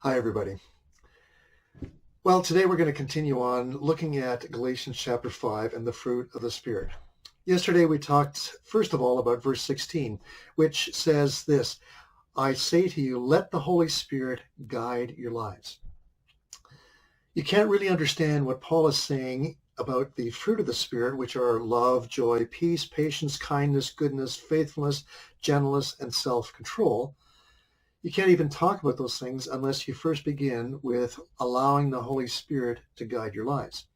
Hi, everybody. Well, today we're going to continue on looking at Galatians chapter 5 and the fruit of the Spirit. Yesterday we talked, first of all, about verse 16, which says this, I say to you, let the Holy Spirit guide your lives. You can't really understand what Paul is saying about the fruit of the Spirit, which are love, joy, peace, patience, kindness, goodness, faithfulness, gentleness, and self-control. You can't even talk about those things unless you first begin with allowing the Holy Spirit to guide your lives.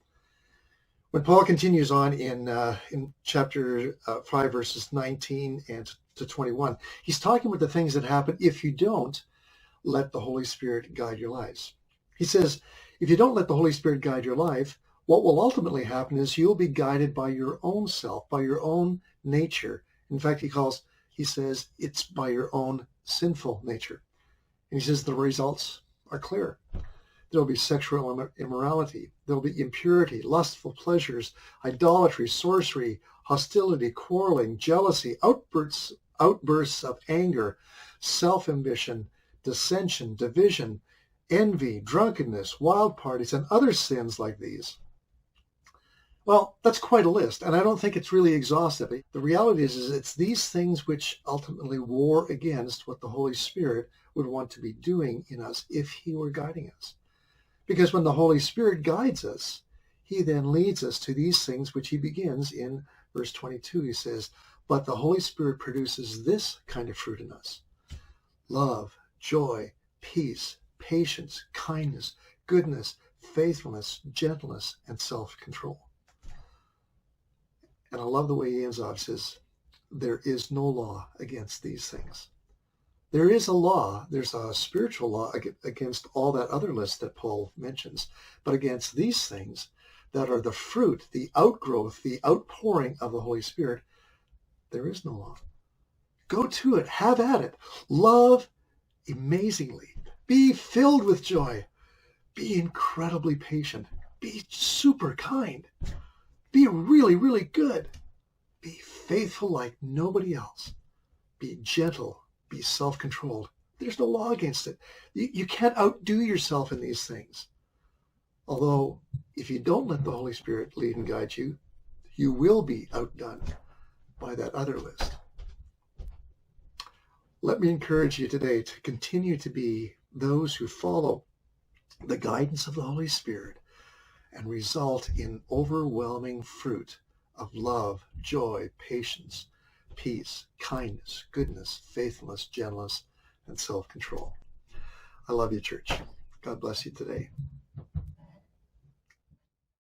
When Paul continues on in chapter 5, verses 19 and to 21, he's talking about the things that happen if you don't let the Holy Spirit guide your lives. He says, if you don't let the Holy Spirit guide your life, what will ultimately happen is you'll be guided by your own self, by your own nature. In fact, he says it's by your own sinful nature. And he says the results are clear. There'll be sexual immorality. There'll be impurity, lustful pleasures, idolatry, sorcery, hostility, quarreling, jealousy, outbursts of anger, self-ambition, dissension, division, envy, drunkenness, wild parties, and other sins like these. Well, that's quite a list, and I don't think it's really exhaustive. The reality is it's these things which ultimately war against what the Holy Spirit would want to be doing in us if he were guiding us. Because when the Holy Spirit guides us, he then leads us to these things which he begins in verse 22. He says, but the Holy Spirit produces this kind of fruit in us: love, joy, peace, patience, kindness, goodness, faithfulness, gentleness, and self-control. And I love the way he ends off. Says, there is no law against these things. There is a law, there's a spiritual law against all that other list that Paul mentions, but against these things that are the fruit, the outgrowth, the outpouring of the Holy Spirit, there is no law. Go to it, have at it, love amazingly, be filled with joy, be incredibly patient, be super kind, be really, really good, be faithful like nobody else, be gentle, be self-controlled. There's no law against it. You can't outdo yourself in these things. Although, if you don't let the Holy Spirit lead and guide you, you will be outdone by that other list. Let me encourage you today to continue to be those who follow the guidance of the Holy Spirit and result in overwhelming fruit of love, joy, patience, peace, kindness, goodness, faithfulness, gentleness, and self-control. I love you, church. God bless you today.